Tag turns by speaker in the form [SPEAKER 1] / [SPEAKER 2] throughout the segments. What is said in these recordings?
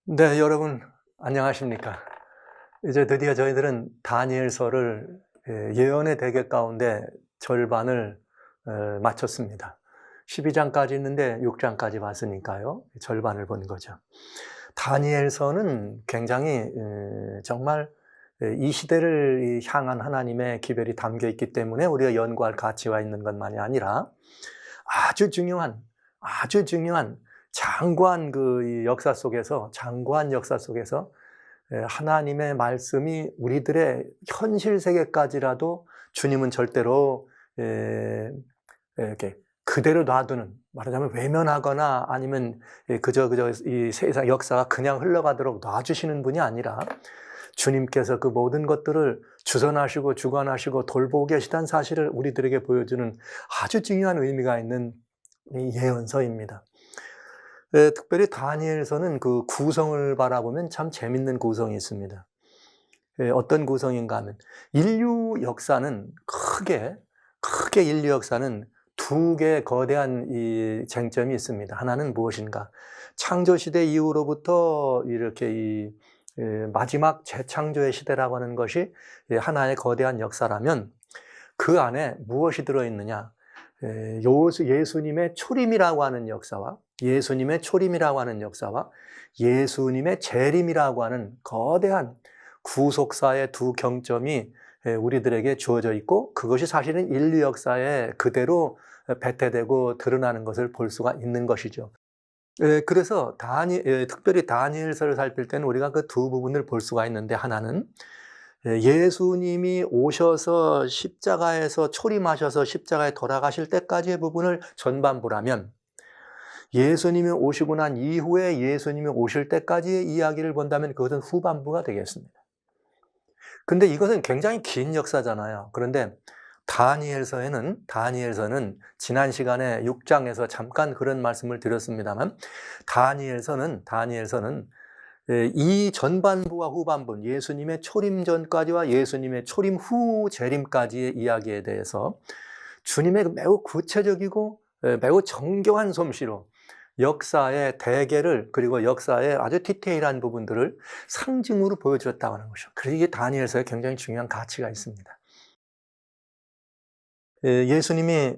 [SPEAKER 1] 네, 여러분 안녕하십니까? 이제 드디어 저희들은 다니엘서를 예언의 대개 가운데 절반을 마쳤습니다. 12장까지 있는데 6장까지 봤으니까요. 절반을 본 거죠. 다니엘서는 굉장히 정말 이 시대를 향한 하나님의 기별이 담겨 있기 때문에 우리가 연구할 가치가 있는 것만이 아니라 아주 중요한 장구한 이 장구한 역사 속에서 하나님의 말씀이 우리들의 현실 세계까지라도 주님은 절대로 이렇게 그대로 놔두는, 말하자면 외면하거나 아니면 그저 이 세상 역사가 그냥 흘러가도록 놔주시는 분이 아니라 주님께서 그 모든 것들을 주선하시고 주관하시고 돌보고 계시다는 사실을 우리들에게 보여주는 아주 중요한 의미가 있는 이 예언서입니다. 특별히 다니엘서는 그 구성을 바라보면 참 재밌는 구성이 있습니다. 어떤 구성인가 하면 인류 역사는 크게 인류 역사는 두 개의 거대한 이 쟁점이 있습니다. 하나는 무엇인가? 창조 시대 이후로부터 이렇게 이 마지막 재창조의 시대라고 하는 것이 하나의 거대한 역사라면 그 안에 무엇이 들어있느냐? 예수님의 초림이라고 하는 역사와 예수님의 재림이라고 하는 거대한 구속사의 두 경점이 우리들에게 주어져 있고, 그것이 사실은 인류 역사에 그대로 배태되고 드러나는 것을 볼 수가 있는 것이죠. 그래서 특별히 다니엘서를 살필 때는 우리가 그 두 부분을 볼 수가 있는데, 하나는 예수님이 오셔서 십자가에서 초림하셔서 십자가에 돌아가실 때까지의 부분을 전반부라면, 예수님이 오시고 난 이후에 예수님이 오실 때까지의 이야기를 본다면 그것은 후반부가 되겠습니다. 근데 이것은 굉장히 긴 역사잖아요. 그런데 다니엘서는 지난 시간에 6장에서 잠깐 그런 말씀을 드렸습니다만, 다니엘서는 이 전반부와 후반부, 예수님의 초림 전까지와 예수님의 초림 후 재림까지의 이야기에 대해서 주님의 매우 구체적이고 매우 정교한 솜씨로 역사의 대개를, 그리고 역사의 아주 디테일한 부분들을 상징으로 보여주었다고 하는 것이죠. 그래서 이게 다니엘서에 굉장히 중요한 가치가 있습니다. 예수님이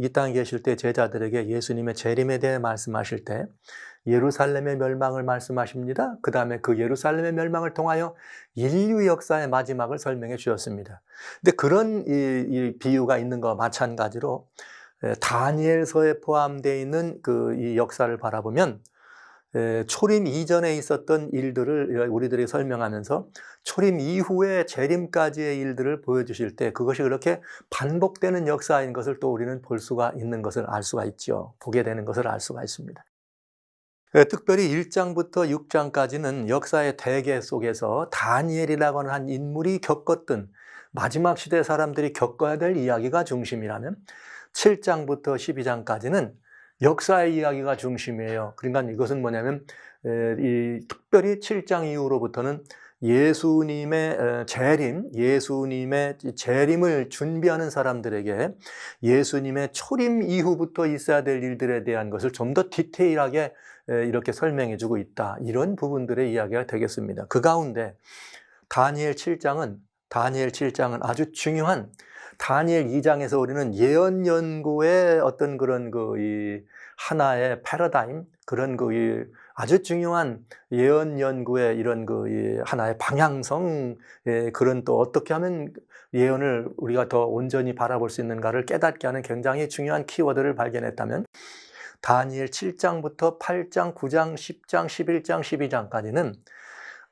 [SPEAKER 1] 이 땅에 계실 때 제자들에게 예수님의 재림에 대해 말씀하실 때 예루살렘의 멸망을 말씀하십니다. 그 다음에 그 예루살렘의 멸망을 통하여 인류 역사의 마지막을 설명해 주셨습니다. 근데 그런 이 비유가 있는 것과 마찬가지로 다니엘서에 포함되어 있는 이 역사를 바라보면 초림 이전에 있었던 일들을 우리들이 설명하면서 초림 이후에 재림까지의 일들을 보여주실 때 그것이 그렇게 반복되는 역사인 것을 또 우리는 볼 수가 있는 것을 알 수가 있죠. 보게 되는 것을 알 수가 있습니다. 특별히 1장부터 6장까지는 역사의 대개 속에서 다니엘이라고 하는 한 인물이 겪었던, 마지막 시대 사람들이 겪어야 될 이야기가 중심이라면, 7장부터 12장까지는 역사의 이야기가 중심이에요. 그러니까 이것은 뭐냐면 특별히 7장 이후로부터는 예수님의 재림을 준비하는 사람들에게 예수님의 초림 이후부터 있어야 될 일들에 대한 것을 좀 더 디테일하게 이렇게 설명해 주고 있다. 이런 부분들의 이야기가 되겠습니다. 그 가운데 다니엘 7장은 아주 중요한, 다니엘 2장에서 우리는 예언 연구의 어떤 그런 이 하나의 패러다임, 그런 이 아주 중요한 예언 연구의 이런 이 하나의 방향성, 그런 또 어떻게 하면 예언을 우리가 더 온전히 바라볼 수 있는가를 깨닫게 하는 굉장히 중요한 키워드를 발견했다면, 다니엘 7장부터 8장, 9장, 10장, 11장, 12장까지는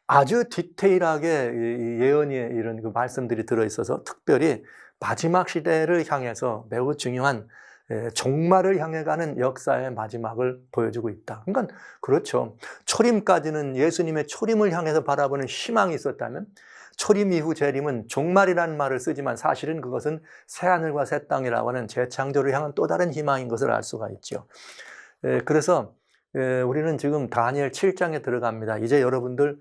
[SPEAKER 1] 아주 디테일하게 예언이 이런 말씀들이 들어있어서 특별히 마지막 시대를 향해서 매우 중요한 종말을 향해 가는 역사의 마지막을 보여주고 있다. 그러니까 그렇죠. 초림까지는 예수님의 초림을 향해서 바라보는 희망이 있었다면, 초림 이후 재림은 종말이라는 말을 쓰지만 사실은 그것은 새하늘과 새 땅이라고 하는 재창조를 향한 또 다른 희망인 것을 알 수가 있죠. 그래서 우리는 지금 다니엘 7장에 들어갑니다. 이제 여러분들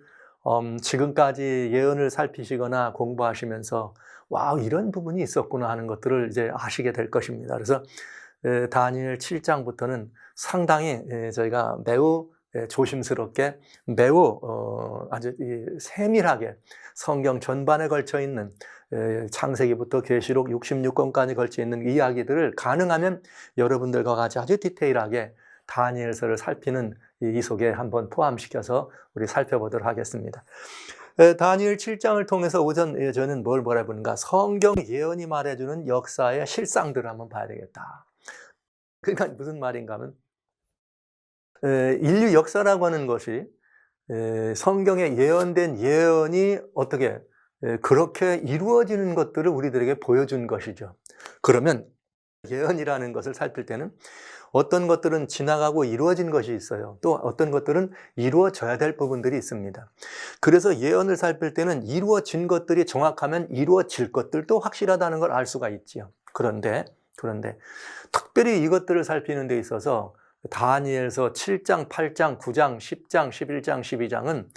[SPEAKER 1] 지금까지 예언을 살피시거나 공부하시면서 와, 이런 부분이 있었구나 하는 것들을 이제 아시게 될 것입니다. 그래서 다니엘 7장부터는 상당히 저희가 매우 조심스럽게 매우 아주 세밀하게 성경 전반에 걸쳐 있는 창세기부터 계시록 66권까지 걸쳐 있는 이야기들을 가능하면 여러분들과 같이 아주 디테일하게 다니엘서를 살피는 이 속에 한번 포함시켜서 우리 살펴보도록 하겠습니다. 다니엘 7장을 통해서 우선 저는 뭘 바라보는가? 성경 예언이 말해주는 역사의 실상들을 한번 봐야 되겠다. 그러니까 무슨 말인가 하면 인류 역사라고 하는 것이 성경에 예언된 예언이 어떻게 그렇게 이루어지는 것들을 우리들에게 보여준 것이죠. 그러면 예언이라는 것을 살필 때는 어떤 것들은 지나가고 이루어진 것이 있어요. 또 어떤 것들은 이루어져야 될 부분들이 있습니다. 그래서 예언을 살필 때는 이루어진 것들이 정확하면 이루어질 것들도 확실하다는 걸 알 수가 있지요. 그런데 특별히 이것들을 살피는 데 있어서 다니엘서 7장, 8장, 9장, 10장, 11장, 12장은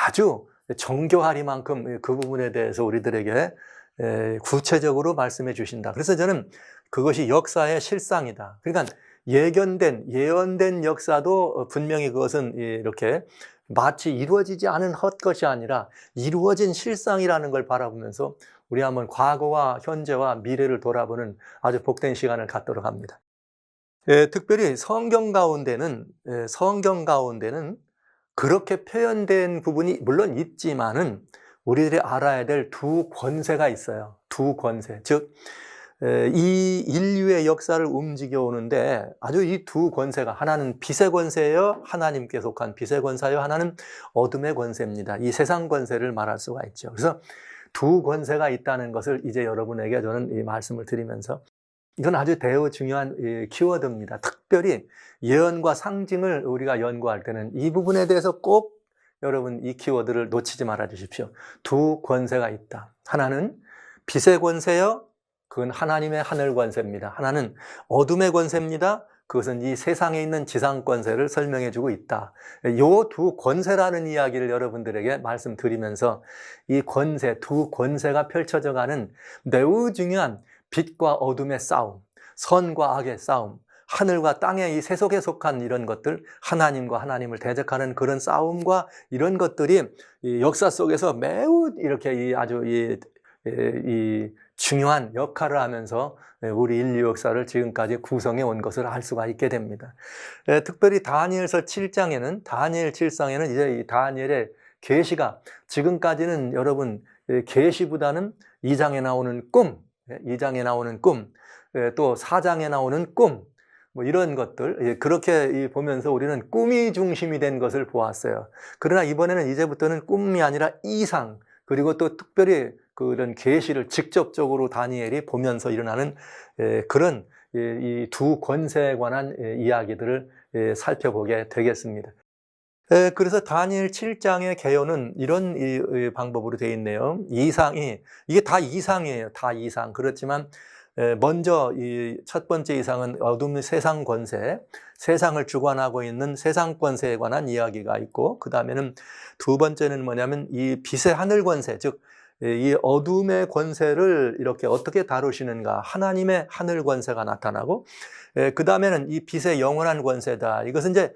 [SPEAKER 1] 아주 정교하리만큼 그 부분에 대해서 우리들에게 구체적으로 말씀해 주신다. 그래서 저는 그것이 역사의 실상이다. 그러니까 예언된 역사도 분명히 그것은 이렇게 마치 이루어지지 않은 헛것이 아니라 이루어진 실상이라는 걸 바라보면서 우리 한번 과거와 현재와 미래를 돌아보는 아주 복된 시간을 갖도록 합니다. 특별히 성경 가운데는 그렇게 표현된 부분이 물론 있지만은 우리들이 알아야 될 두 권세가 있어요. 두 권세. 즉, 이 인류의 역사를 움직여 오는데 아주 이 두 권세가 하나는 빛의 권세여 하나님께 속한 빛의 권세여 하나는 어둠의 권세입니다. 이 세상 권세를 말할 수가 있죠. 그래서 두 권세가 있다는 것을 이제 여러분에게 저는 이 말씀을 드리면서 이건 아주 대우 중요한 키워드입니다. 특별히 예언과 상징을 우리가 연구할 때는 이 부분에 대해서 꼭 여러분 이 키워드를 놓치지 말아 주십시오. 두 권세가 있다. 하나는 빛의 권세여 그건 하나님의 하늘 권세입니다. 하나는 어둠의 권세입니다. 그것은 이 세상에 있는 지상 권세를 설명해 주고 있다. 이 두 권세라는 이야기를 여러분들에게 말씀드리면서 이 권세, 두 권세가 펼쳐져 가는 매우 중요한 빛과 어둠의 싸움, 선과 악의 싸움, 하늘과 땅의 이 세속에 속한 이런 것들, 하나님과 하나님을 대적하는 그런 싸움과 이런 것들이 이 역사 속에서 매우 이렇게 아주 중요한 역할을 하면서 우리 인류 역사를 지금까지 구성해 온 것을 알 수가 있게 됩니다. 특별히 다니엘서 7장에는 다니엘 7장에는 이제 이 다니엘의 계시가 지금까지는 여러분 계시보다는 2장에 나오는 꿈, 2장에 나오는 꿈, 또 4장에 나오는 꿈, 뭐 이런 것들 그렇게 보면서 우리는 꿈이 중심이 된 것을 보았어요. 그러나 이번에는 이제부터는 꿈이 아니라 이상 그리고 또 특별히 그런 계시를 직접적으로 다니엘이 보면서 일어나는 그런 이 두 권세에 관한 이야기들을 살펴보게 되겠습니다. 그래서 다니엘 7장의 개요는 이런 방법으로 되어 있네요. 이게 다 이상이에요. 다 이상. 그렇지만 먼저 이 첫 번째 이상은 어둠의 세상 권세, 세상을 주관하고 있는 세상 권세에 관한 이야기가 있고, 그 다음에는 두 번째는 뭐냐면 이 빛의 하늘 권세, 즉 이 어둠의 권세를 이렇게 어떻게 다루시는가, 하나님의 하늘 권세가 나타나고, 그 다음에는 이 빛의 영원한 권세다. 이것은 이제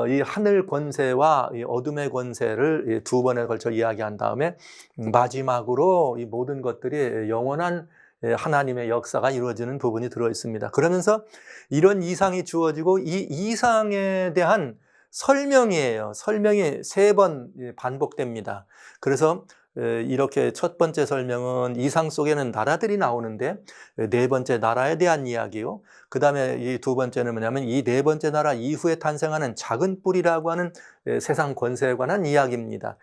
[SPEAKER 1] 이 하늘 권세와 이 어둠의 권세를 두 번에 걸쳐 이야기한 다음에 마지막으로 이 모든 것들이 영원한 하나님의 역사가 이루어지는 부분이 들어 있습니다. 그러면서 이런 이상이 주어지고 이 이상에 대한 설명이에요. 설명이 3번 반복됩니다. 그래서 이렇게 첫 번째 설명은 이상 속에는 나라들이 나오는데 네 번째 나라에 대한 이야기요. 그 다음에 이 두 번째는 뭐냐면 이 네 번째 나라 이후에 탄생하는 작은 뿔이라고 하는 세상 권세에 관한 이야기입니다.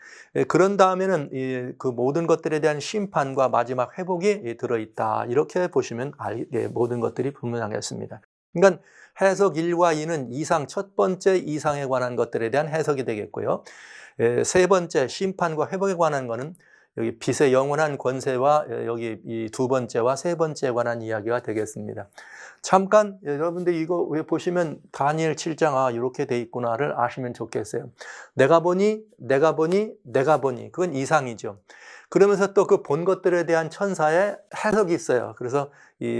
[SPEAKER 1] 그런 다음에는 그 모든 것들에 대한 심판과 마지막 회복이 들어있다. 이렇게 보시면 모든 것들이 분명하겠습니다. 그러니까 해석 1과 2는 이상, 첫 번째 이상에 관한 것들에 대한 해석이 되겠고요. 세 번째 심판과 회복에 관한 것은 여기 빛의 영원한 권세와 여기 이 두 번째와 세 번째에 관한 이야기가 되겠습니다. 잠깐 여러분들 이거 왜 보시면 다니엘 7장 이렇게 돼 있구나를 아시면 좋겠어요. 내가 보니 그건 이상이죠. 그러면서 또 그 본 것들에 대한 천사의 해석이 있어요. 그래서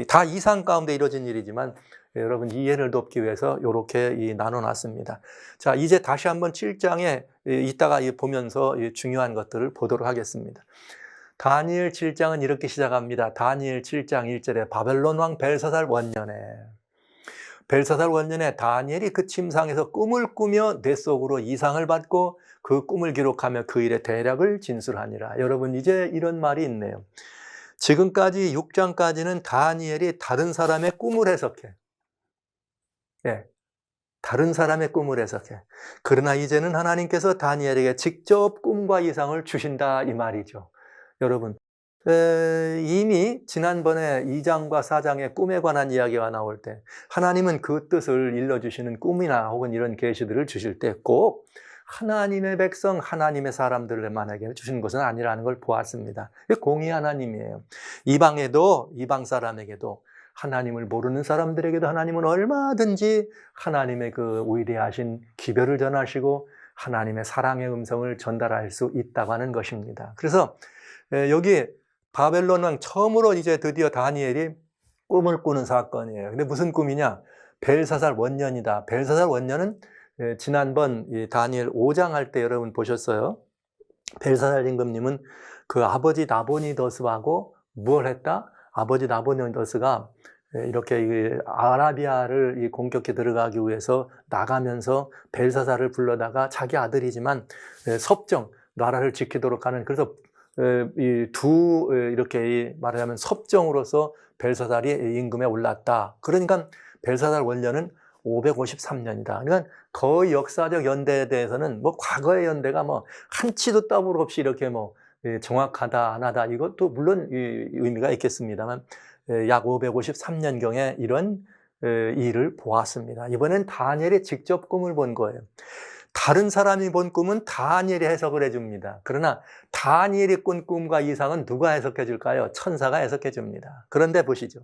[SPEAKER 1] 다 이상 가운데 이루어진 일이지만 여러분 이해를 돕기 위해서 이렇게 나눠놨습니다. 자, 이제 다시 한번 7장에 이따가 보면서 중요한 것들을 보도록 하겠습니다. 다니엘 7장은 이렇게 시작합니다. 다니엘 7장 1절에 바벨론 왕 벨사살 원년에, 벨사살 원년에 다니엘이 그 침상에서 꿈을 꾸며 뇌 속으로 이상을 받고 그 꿈을 기록하며 그 일의 대략을 진술하니라. 여러분, 이제 이런 말이 있네요. 지금까지 6장까지는 다니엘이 다른 사람의 꿈을 해석해. 예, 다른 사람의 꿈을 해석해. 그러나 이제는 하나님께서 다니엘에게 직접 꿈과 이상을 주신다, 이 말이죠. 여러분, 이미 지난번에 2장과 4장의 꿈에 관한 이야기가 나올 때 하나님은 그 뜻을 일러주시는 꿈이나 혹은 이런 계시들을 주실 때 꼭 하나님의 백성, 하나님의 사람들만에게 주신 것은 아니라는 걸 보았습니다. 공의 하나님이에요. 이방에도, 이방 사람에게도, 하나님을 모르는 사람들에게도 하나님은 얼마든지 하나님의 그 위대하신 기별을 전하시고 하나님의 사랑의 음성을 전달할 수 있다고 하는 것입니다. 그래서 여기 바벨론 왕 처음으로 이제 드디어 다니엘이 꿈을 꾸는 사건이에요. 근데 무슨 꿈이냐? 벨사살 원년이다. 벨사살 원년은 지난번 다니엘 5장 할 때 여러분 보셨어요. 벨사살 임금님은 그 아버지 나보니더스하고 무엇 했다? 아버지 나보니더스가 이렇게 아라비아를 공격해 들어가기 위해서 나가면서 벨사살을 불러다가 자기 아들이지만 섭정, 나라를 지키도록 하는, 그래서 이렇게 말하자면 섭정으로서 벨사살이 임금에 올랐다. 그러니까 벨사살 원년은 553년이다. 그러니까 거의 역사적 연대에 대해서는 뭐 과거의 연대가 뭐 한치도 더블 없이 이렇게 뭐 정확하다, 안 하다, 이것도 물론 의미가 있겠습니다만 약 553년경에 이런 일을 보았습니다. 이번엔 다니엘이 직접 꿈을 본 거예요. 다른 사람이 본 꿈은 다니엘이 해석을 해줍니다. 그러나 다니엘이 꾼 꿈과 이상은 누가 해석해 줄까요? 천사가 해석해 줍니다. 그런데 보시죠.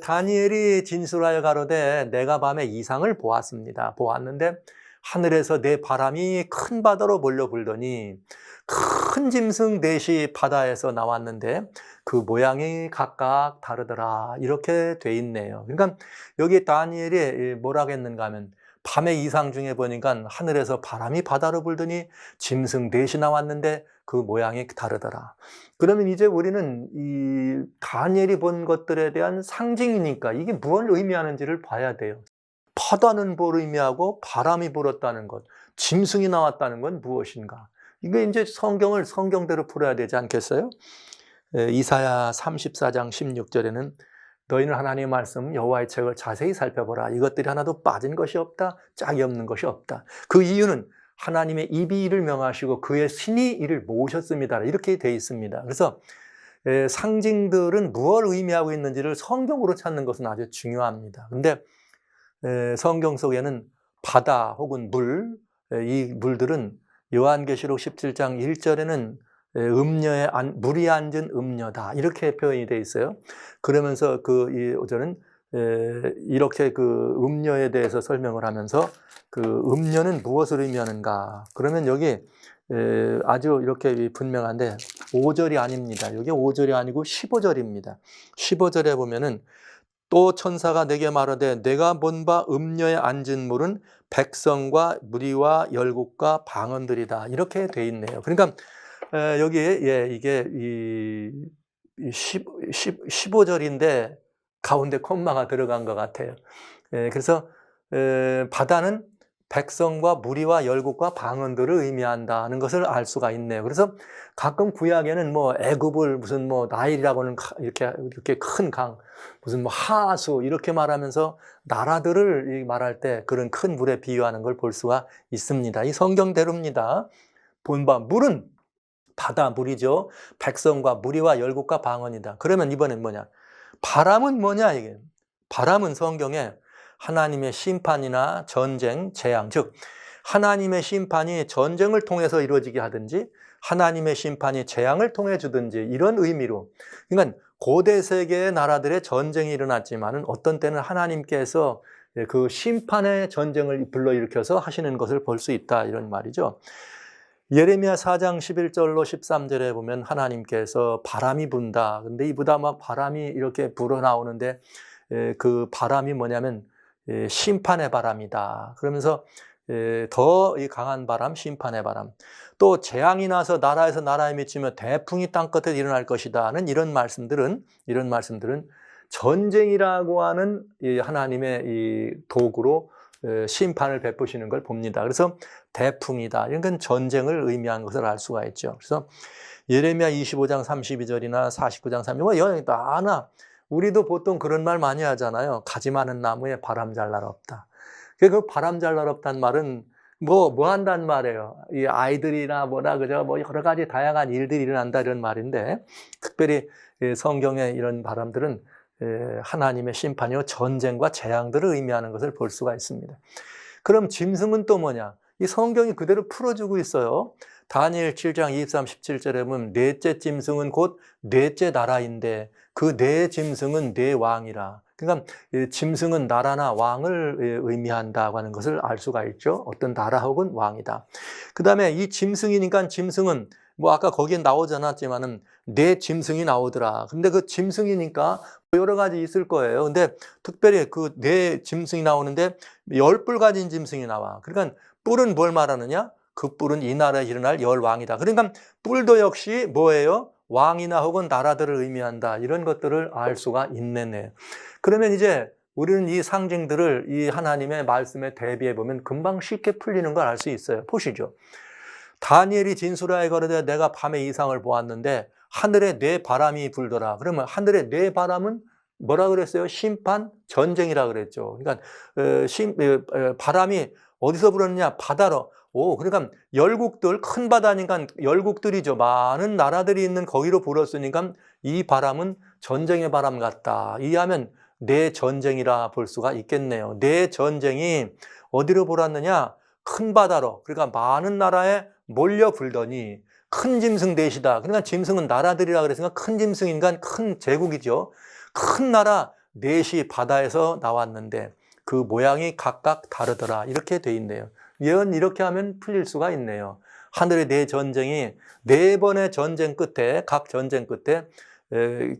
[SPEAKER 1] 다니엘이 진술하여 가로되 내가 밤에 이상을 보았습니다. 보았는데 하늘에서 내 바람이 큰 바다로 몰려 불더니 큰 짐승 넷이 바다에서 나왔는데 그 모양이 각각 다르더라. 이렇게 돼 있네요. 그러니까 여기 다니엘이 뭐라고 했는가 하면 밤의 이상 중에 보니까 하늘에서 바람이 바다로 불더니 짐승 넷이 나왔는데 그 모양이 다르더라. 그러면 이제 우리는 이 다니엘이 본 것들에 대한 상징이니까 이게 무엇을 의미하는지를 봐야 돼요. 바다는 뭘 의미하고 바람이 불었다는 것, 짐승이 나왔다는 건 무엇인가? 이게 이제 성경을 성경대로 풀어야 되지 않겠어요? 이사야 34장 16절에는 너희는 하나님의 말씀 여호와의 책을 자세히 살펴보라. 이것들이 하나도 빠진 것이 없다. 짝이 없는 것이 없다. 그 이유는 하나님의 입이 이를 명하시고 그의 신이 이를 모으셨습니다. 이렇게 되어 있습니다. 그래서 상징들은 무엇을 의미하고 있는지를 성경으로 찾는 것은 아주 중요합니다. 그런데 성경 속에는 바다 혹은 물, 이 물들은 요한계시록 17장 1절에는 물이 앉은 음녀다, 이렇게 표현이 되어 있어요. 그러면서 이 5절은 이렇게 그 음녀에 대해서 설명을 하면서 그 음녀는 무엇을 의미하는가? 그러면 여기 아주 이렇게 분명한데 5절이 아닙니다. 여기 5절이 아니고 15절입니다. 15절에 보면은 또 천사가 내게 말하되 내가 본 바 음녀에 앉은 물은 백성과 무리와 열국과 방언들이다. 이렇게 돼 있네요. 그러니까 여기에 이게 15절인데 가운데 콤마가 들어간 것 같아요. 그래서 바다는 백성과 무리와 열국과 방언들을 의미한다는 것을 알 수가 있네요. 그래서 가끔 구약에는 뭐 애굽을 무슨 뭐 나일이라고는 이렇게 큰 강, 무슨 뭐 하수 이렇게 말하면서 나라들을 말할 때 그런 큰 물에 비유하는 걸 볼 수가 있습니다. 이 성경대로입니다. 본바 물은 바다 물이죠. 백성과 무리와 열국과 방언이다. 그러면 이번엔 뭐냐? 바람은 뭐냐 이게? 바람은 성경에 하나님의 심판이나 전쟁, 재앙, 즉 하나님의 심판이 전쟁을 통해서 이루어지게 하든지 하나님의 심판이 재앙을 통해 주든지 이런 의미로, 그러니까 고대 세계의 나라들의 전쟁이 일어났지만은 어떤 때는 하나님께서 그 심판의 전쟁을 불러일으켜서 하시는 것을 볼 수 있다, 이런 말이죠. 예레미야 4장 11절로 13절에 보면 하나님께서 바람이 분다. 근데 이보다 막 바람이 이렇게 불어나오는데 그 바람이 뭐냐면 심판의 바람이다. 그러면서 더 강한 바람, 심판의 바람. 또 재앙이 나서 나라에서 나라에 미치며 대풍이 땅끝에 일어날 것이다는 이런 말씀들은 전쟁이라고 하는 이 하나님의 이 도구로 심판을 베푸시는 걸 봅니다. 그래서 대풍이다. 이런 건 전쟁을 의미하는 것을 알 수가 있죠. 그래서 예레미야 25장 32절이나 49장 32절, 여기 하나 우리도 보통 그런 말 많이 하잖아요. 가지 많은 나무에 바람 잘 날 없다. 그 바람 잘 날 없다는 말은 뭐 한다는 말이에요. 이 아이들이나 뭐나 그저 뭐 여러 가지 다양한 일들이 일어난다 이런 말인데, 특별히 성경의 이런 바람들은 하나님의 심판이요 전쟁과 재앙들을 의미하는 것을 볼 수가 있습니다. 그럼 짐승은 또 뭐냐? 이 성경이 그대로 풀어주고 있어요. 다니엘 7장 23, 17절에 보면 넷째 짐승은 곧 넷째 나라인데 그 네 짐승은 네 왕이라. 그러니까 짐승은 나라나 왕을 의미한다고 하는 것을 알 수가 있죠. 어떤 나라 혹은 왕이다. 그 다음에 이 짐승이니까 짐승은 뭐 아까 거기에 나오지 않았지만은 네 짐승이 나오더라. 근데 그 짐승이니까 여러 가지 있을 거예요. 근데 특별히 그 네 짐승이 나오는데 10뿔 가진 짐승이 나와. 그러니까 뿔은 뭘 말하느냐? 그 뿔은 이 나라에 일어날 열왕이다. 그러니까 뿔도 역시 뭐예요? 왕이나 혹은 나라들을 의미한다. 이런 것들을 알 수가 있네요. 그러면 이제 우리는 이 상징들을 이 하나님의 말씀에 대비해 보면 금방 쉽게 풀리는 걸 알 수 있어요. 보시죠. 다니엘이 진술하여 가로되 내가 밤에 이상을 보았는데 하늘에 네 바람이 불더라. 그러면 하늘에 네 바람은 뭐라 그랬어요? 심판, 전쟁이라 그랬죠. 그러니까 바람이 어디서 불었느냐? 바다로. 그러니까 열국들, 큰 바다니까 열국들이죠. 많은 나라들이 있는 거기로 불었으니까 이 바람은 전쟁의 바람 같다. 이해하면 내 전쟁이라 볼 수가 있겠네요. 내 전쟁이 어디로 불었느냐? 큰 바다로. 그러니까 많은 나라에 몰려 불더니 큰 짐승 넷이다. 그러니까 짐승은 나라들이라 그랬으니까 큰 짐승인간 큰 제국이죠. 큰 나라 넷이 바다에서 나왔는데 그 모양이 각각 다르더라. 이렇게 돼 있네요. 예언 이렇게 하면 풀릴 수가 있네요. 하늘의 네 전쟁이 네 번의 전쟁 끝에 각 전쟁 끝에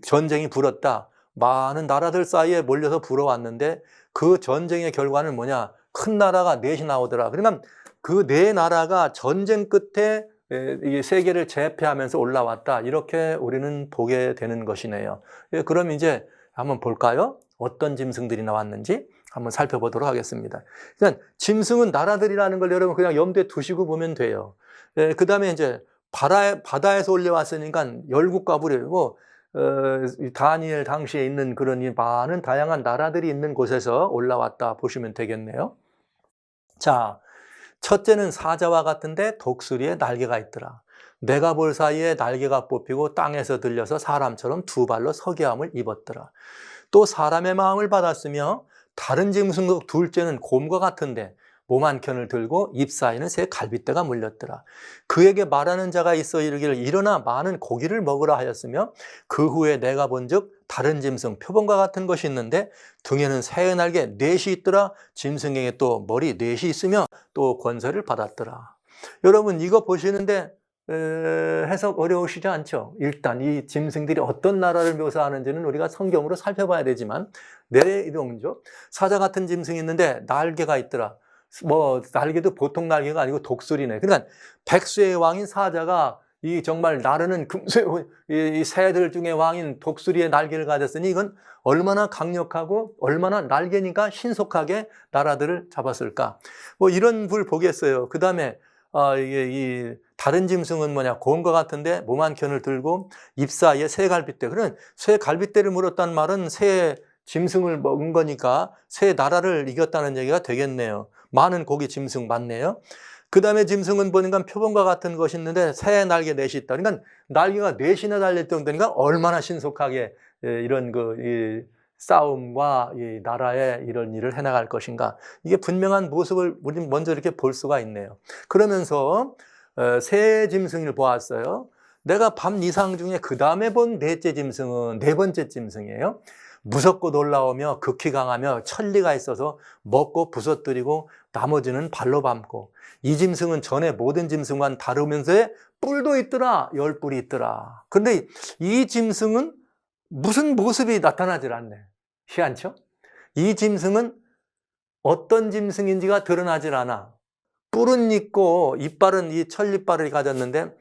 [SPEAKER 1] 전쟁이 불었다. 많은 나라들 사이에 몰려서 불어왔는데 그 전쟁의 결과는 뭐냐? 큰 나라가 넷이 나오더라. 그러면 그 네 나라가 전쟁 끝에 이 세계를 제패하면서 올라왔다. 이렇게 우리는 보게 되는 것이네요. 그럼 이제 한번 볼까요? 어떤 짐승들이 나왔는지 한번 살펴보도록 하겠습니다. 그러니까 짐승은 나라들이라는 걸 여러분 그냥 염두에 두시고 보면 돼요. 그 다음에 이제 바다에서 올려왔으니까 열국과 부리고 다니엘 당시에 있는 그런 이 많은 다양한 나라들이 있는 곳에서 올라왔다 보시면 되겠네요. 자, 첫째는 사자와 같은데 독수리에 날개가 있더라. 내가 볼 사이에 날개가 뽑히고 땅에서 들려서 사람처럼 두 발로 서기함을 입었더라. 또 사람의 마음을 받았으며 다른 짐승 둘째는 곰과 같은데 몸 한 켠을 들고 입 사이는 새 갈빗대가 물렸더라. 그에게 말하는 자가 있어 이르기를 일어나 많은 고기를 먹으라 하였으며 그 후에 내가 본즉 다른 짐승 표범과 같은 것이 있는데 등에는 새의 날개 넷이 있더라. 짐승에게 또 머리 넷이 있으며 또 권세를 받았더라. 여러분 이거 보시는데 해석 어려우시지 않죠? 일단 이 짐승들이 어떤 나라를 묘사하는지는 우리가 성경으로 살펴봐야 되지만 내이동조 사자 같은 짐승이 있는데 날개가 있더라. 뭐 날개도 보통 날개가 아니고 독수리네. 그러니까 백수의 왕인 사자가 이 정말 나르는 이 새들 중에 왕인 독수리의 날개를 가졌으니 이건 얼마나 강력하고 얼마나 날개니까 신속하게 나라들을 잡았을까? 뭐 이런 불 보겠어요. 그 다음에 이 다른 짐승은 뭐냐? 곰과 같은데 몸 한 켠을 들고 입 사이에 새 갈빗대. 그런 새 갈빗대를 물었다는 말은 새 짐승을 먹은 거니까 새 나라를 이겼다는 얘기가 되겠네요. 많은 고기 짐승 맞네요. 그 다음에 짐승은 보니까 표범과 같은 것이 있는데 새 날개 넷이 있다. 그러니까 날개가 넷이나 달릴 정도니까 얼마나 신속하게 이런 이 싸움과 이 나라에 이런 일을 해나갈 것인가. 이게 분명한 모습을 우리 먼저 이렇게 볼 수가 있네요. 그러면서 새 짐승을 보았어요. 내가 밤 이상 중에 그 다음에 본 넷째 짐승은 네 번째 짐승이에요. 무섭고 놀라우며 극히 강하며 천리가 있어서 먹고 부서뜨리고 나머지는 발로 밟고 이 짐승은 전에 모든 짐승과는 다르면서 뿔도 있더라. 10뿔이 있더라. 그런데 이 짐승은 무슨 모습이 나타나질 않네. 희한죠? 이 짐승은 어떤 짐승인지가 드러나질 않아. 뿔은 있고 이빨은 이 천리빨을 가졌는데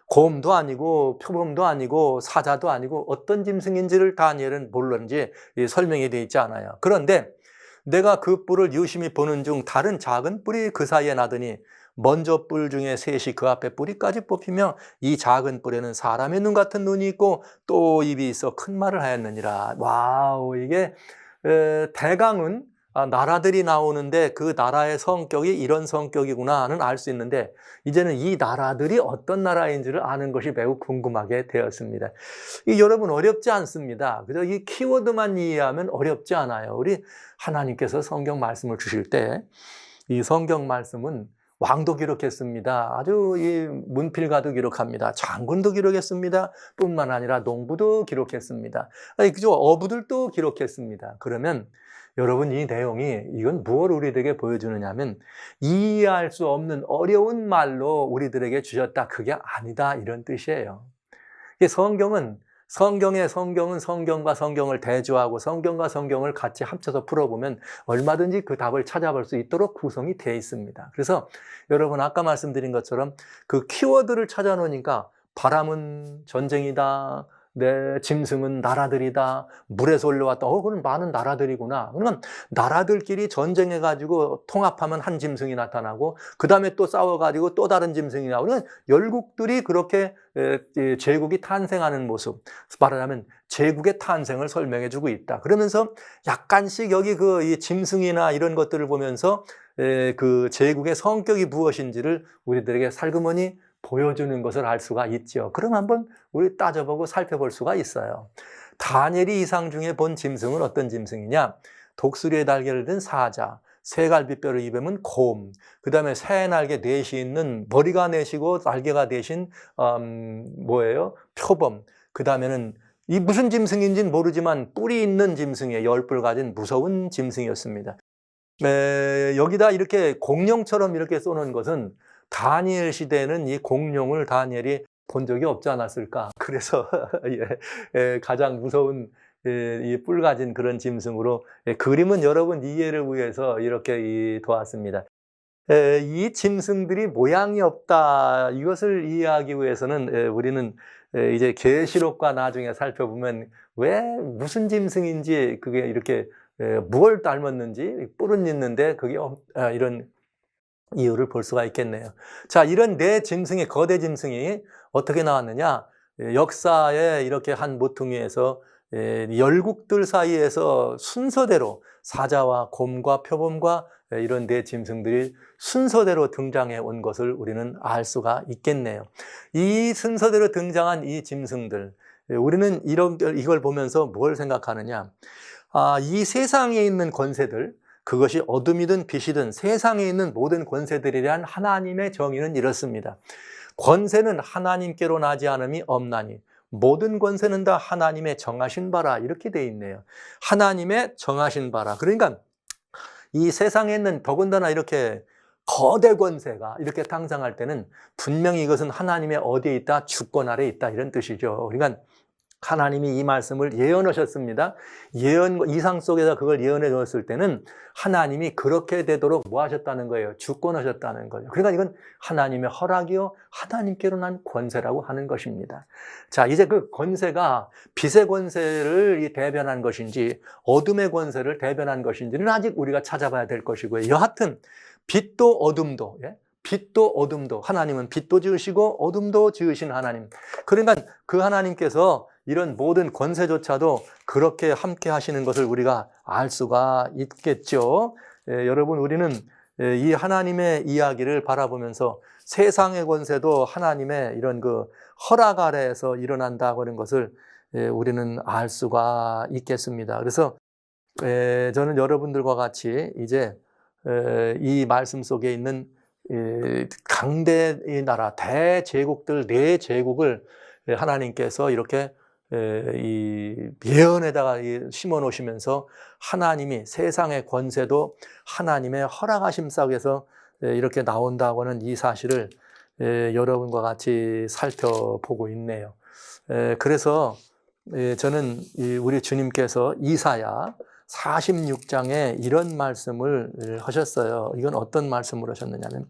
[SPEAKER 1] 곰도 아니고 표범도 아니고 사자도 아니고 어떤 짐승인지를 다니엘은 모르는지 설명이 되어 있지 않아요. 그런데 내가 그 뿔을 유심히 보는 중 다른 작은 뿔이 그 사이에 나더니 먼저 뿔 중에 셋이 그 앞에 뿌리까지 뽑히며 이 작은 뿔에는 사람의 눈 같은 눈이 있고 또 입이 있어 큰 말을 하였느니라. 와우, 이게 대강은 나라들이 나오는데 그 나라의 성격이 이런 성격이구나는 알 수 있는데 이제는 이 나라들이 어떤 나라인지를 아는 것이 매우 궁금하게 되었습니다. 여러분 어렵지 않습니다. 그저 이 키워드만 이해하면 어렵지 않아요. 우리 하나님께서 성경 말씀을 주실 때 이 성경 말씀은 왕도 기록했습니다. 아주 이 문필가도 기록합니다. 장군도 기록했습니다. 뿐만 아니라 농부도 기록했습니다. 그죠? 어부들도 기록했습니다. 그러면 여러분 이 내용이 이건 무엇을 우리들에게 보여주느냐 하면 이해할 수 없는 어려운 말로 우리들에게 주셨다. 그게 아니다. 이런 뜻이에요. 성경은 성경과 성경을 대조하고 성경과 성경을 같이 합쳐서 풀어보면 얼마든지 그 답을 찾아볼 수 있도록 구성이 되어 있습니다. 그래서 여러분 아까 말씀드린 것처럼 그 키워드를 찾아놓으니까 바람은 전쟁이다. 내 짐승은 나라들이다. 물에서 올라왔다. 그건 많은 나라들이구나. 그러면 나라들끼리 전쟁해가지고 통합하면 한 짐승이 나타나고 그 다음에 또 싸워가지고 또 다른 짐승이 나오고 그러면 열국들이 그렇게 제국이 탄생하는 모습, 말하자면 제국의 탄생을 설명해주고 있다. 그러면서 약간씩 여기 이 짐승이나 이런 것들을 보면서 그 제국의 성격이 무엇인지를 우리들에게 살그머니 보여주는 것을 알 수가 있죠. 그럼 한번 우리 따져보고 살펴볼 수가 있어요. 다니엘이 이상 중에 본 짐승은 어떤 짐승이냐? 독수리의 날개를 든 사자, 새갈비뼈를 입으면 곰, 그 다음에 새 날개 넷이 있는 머리가 넷이고 날개가 넷인 뭐예요? 표범. 그 다음에는 이 무슨 짐승인지는 모르지만 뿔이 있는 짐승이에요. 10뿔 가진 무서운 짐승이었습니다. 여기다 이렇게 공룡처럼 이렇게 쏘는 것은 다니엘 시대에는 이 공룡을 다니엘이 본 적이 없지 않았을까. 그래서 가장 무서운 이 뿔 가진 그런 짐승으로 그림은 여러분 이해를 위해서 이렇게 도왔습니다. 이 짐승들이 모양이 없다. 이것을 이해하기 위해서는 우리는 이제 계시록과 나중에 살펴보면 왜 무슨 짐승인지 그게 이렇게 무엇을 닮았는지 뿔은 있는데 그게 이런 이유를 볼 수가 있겠네요. 자, 이런 네 짐승의 거대 짐승이 어떻게 나왔느냐? 역사에 이렇게 한 모퉁이에서 열국들 사이에서 순서대로 사자와 곰과 표범과 이런 네 짐승들이 순서대로 등장해 온 것을 우리는 알 수가 있겠네요. 이 순서대로 등장한 이 짐승들, 우리는 이걸 보면서 뭘 생각하느냐? 이 세상에 있는 권세들, 그것이 어둠이든 빛이든 세상에 있는 모든 권세들에 대한 하나님의 정의는 이렇습니다. 권세는 하나님께로 나지 않음이 없나니 모든 권세는 다 하나님의 정하신 바라. 이렇게 돼 있네요. 하나님의 정하신 바라. 그러니까 이 세상에 있는 더군다나 이렇게 거대 권세가 이렇게 당장할 때는 분명히 이것은 하나님의 어디에 있다? 주권 아래에 있다. 이런 뜻이죠. 그러니까 하나님이 이 말씀을 예언하셨습니다. 이상 속에서 그걸 예언해 줬을 때는 하나님이 그렇게 되도록 뭐 하셨다는 거예요? 주권하셨다는 거예요. 그러니까 이건 하나님의 허락이요, 하나님께로 난 권세라고 하는 것입니다. 자, 이제 그 권세가 빛의 권세를 대변한 것인지 어둠의 권세를 대변한 것인지는 아직 우리가 찾아봐야 될 것이고요. 여하튼 빛도 어둠도, 빛도 어둠도, 하나님은 빛도 지으시고 어둠도 지으신 하나님. 그러니까 그 하나님께서 이런 모든 권세조차도 그렇게 함께 하시는 것을 우리가 알 수가 있겠죠. 여러분, 우리는 이 하나님의 이야기를 바라보면서 세상의 권세도 하나님의 이런 그 허락 아래에서 일어난다고 하는 것을 우리는 알 수가 있겠습니다. 그래서 저는 여러분들과 같이 이제 이 말씀 속에 있는 강대의 나라, 대제국들, 네 제국을 하나님께서 이렇게 이 예언에다가 심어 놓으시면서 하나님이 세상의 권세도 하나님의 허락하심 속에서 이렇게 나온다고 하는 이 사실을 여러분과 같이 살펴보고 있네요. 그래서 저는 우리 주님께서 이사야 46장에 이런 말씀을 하셨어요. 이건 어떤 말씀을 하셨느냐면,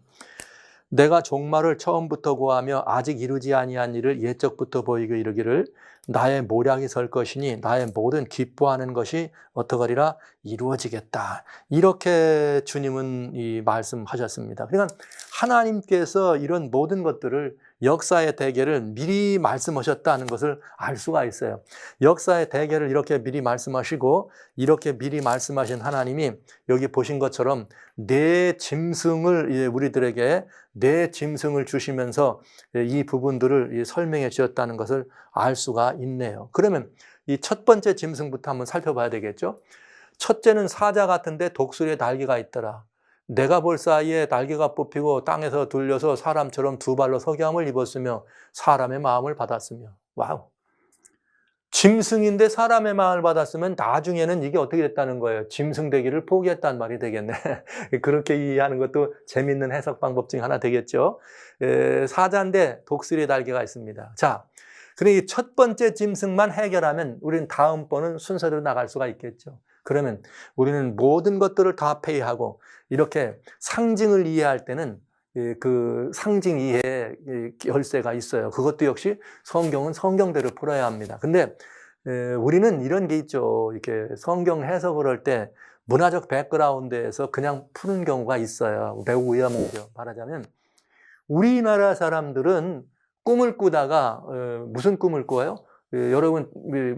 [SPEAKER 1] 내가 종말을 처음부터 구하며 아직 이루지 아니한 일을 옛적부터 보이고 이르기를 나의 모략이 설 것이니 나의 모든 기뻐하는 것이 어떠하리라 이루어지겠다. 이렇게 주님은 이 말씀하셨습니다. 그러니까 하나님께서 이런 모든 것들을 역사의 대개를 미리 말씀하셨다는 것을 알 수가 있어요. 역사의 대개를 이렇게 미리 말씀하시고 이렇게 미리 말씀하신 하나님이 여기 보신 것처럼 내 짐승을 우리들에게 내 짐승을 주시면서 이 부분들을 설명해 주셨다는 것을 알 수가 있네요. 그러면 이 첫 번째 짐승부터 한번 살펴봐야 되겠죠. 첫째는 사자 같은데 독수리에 날개가 있더라. 내가 볼 사이에 날개가 뽑히고 땅에서 둘려서 사람처럼 두 발로 석양을 입었으며 사람의 마음을 받았으며. 와우. 짐승인데 사람의 마음을 받았으면 나중에는 이게 어떻게 됐다는 거예요? 짐승 되기를 포기했단 말이 되겠네. 그렇게 이해하는 것도 재밌는 해석 방법 중 하나 되겠죠. 사자인데 독수리 날개가 있습니다. 자, 그럼 이 첫 번째 짐승만 해결하면 우리는 다음번은 순서대로 나갈 수가 있겠죠. 그러면 우리는 모든 것들을 다 폐기하고 이렇게 상징을 이해할 때는 그 상징 이해의 열쇠가 있어요. 그것도 역시 성경은 성경대로 풀어야 합니다. 근데 우리는 이런 게 있죠. 이렇게 성경 해석을 할 때 문화적 백그라운드에서 그냥 푸는 경우가 있어요. 매우 위험하죠. 말하자면 우리나라 사람들은 꿈을 꾸다가 무슨 꿈을 꿔요? 여러분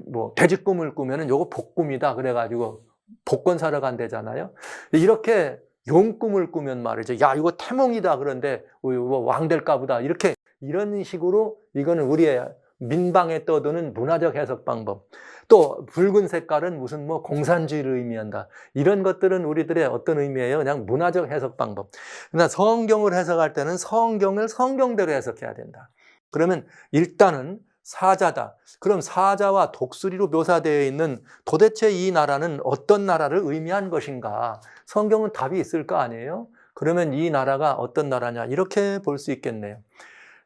[SPEAKER 1] 뭐 돼지 꿈을 꾸면은 요거 복꿈이다 그래가지고 복권 사러 간대잖아요. 이렇게 용 꿈을 꾸면 말이죠. 야, 이거 태몽이다. 그런데 왕 될까 보다. 이런 식으로 이거는 우리의 민방에 떠도는 문화적 해석 방법. 또 붉은 색깔은 무슨 뭐 공산주의를 의미한다. 이런 것들은 우리들의 어떤 의미예요? 그냥 문화적 해석 방법. 그러나 성경을 해석할 때는 성경을 성경대로 해석해야 된다. 그러면 일단은 사자다. 그럼 사자와 독수리로 묘사되어 있는 도대체 이 나라는 어떤 나라를 의미한 것인가? 성경은 답이 있을 거 아니에요? 그러면 이 나라가 어떤 나라냐? 이렇게 볼 수 있겠네요.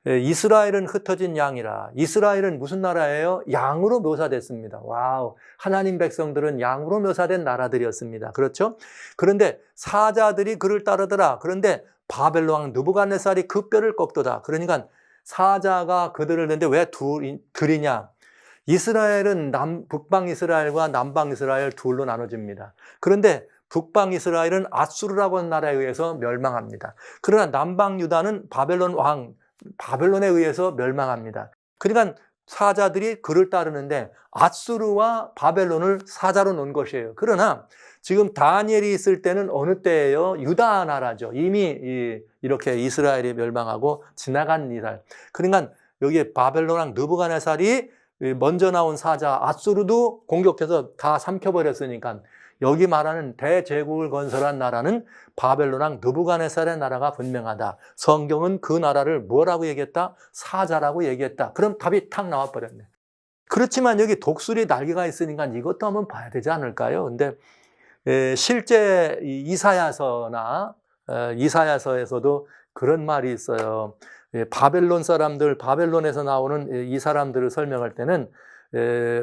[SPEAKER 1] 이스라엘은 흩어진 양이라. 이스라엘은 무슨 나라예요? 양으로 묘사됐습니다. 와우. 하나님 백성들은 양으로 묘사된 나라들이었습니다. 그렇죠? 그런데 사자들이 그를 따르더라. 그런데 바벨론 왕 느부갓네살이 그 뼈를 꺾도다. 그러니까 사자가 그들을 내는데 왜 둘이냐? 이스라엘은 북방 이스라엘과 남방 이스라엘 둘로 나눠집니다. 그런데 북방 이스라엘은 아수르라고 하는 나라에 의해서 멸망합니다. 그러나 남방 유다는 바벨론 왕, 바벨론에 의해서 멸망합니다. 그러니까 사자들이 그를 따르는데 아수르와 바벨론을 사자로 놓은 것이에요. 그러나 지금 다니엘이 있을 때는 어느 때예요? 유다 나라죠. 이미 이렇게 이스라엘이 멸망하고 지나간 이스라엘. 그러니까 여기 바벨론 왕 느부갓네살이 먼저 나온 사자 아수르도 공격해서 다 삼켜버렸으니까 여기 말하는 대제국을 건설한 나라는 바벨론 왕 느부갓네살의 나라가 분명하다. 성경은 그 나라를 뭐라고 얘기했다? 사자라고 얘기했다. 그럼 답이 탁 나와버렸네. 그렇지만 여기 독수리 날개가 있으니까 이것도 한번 봐야 되지 않을까요? 근데 실제 이사야서나 이사야서에서도 그런 말이 있어요. 바벨론 사람들, 바벨론에서 나오는 이 사람들을 설명할 때는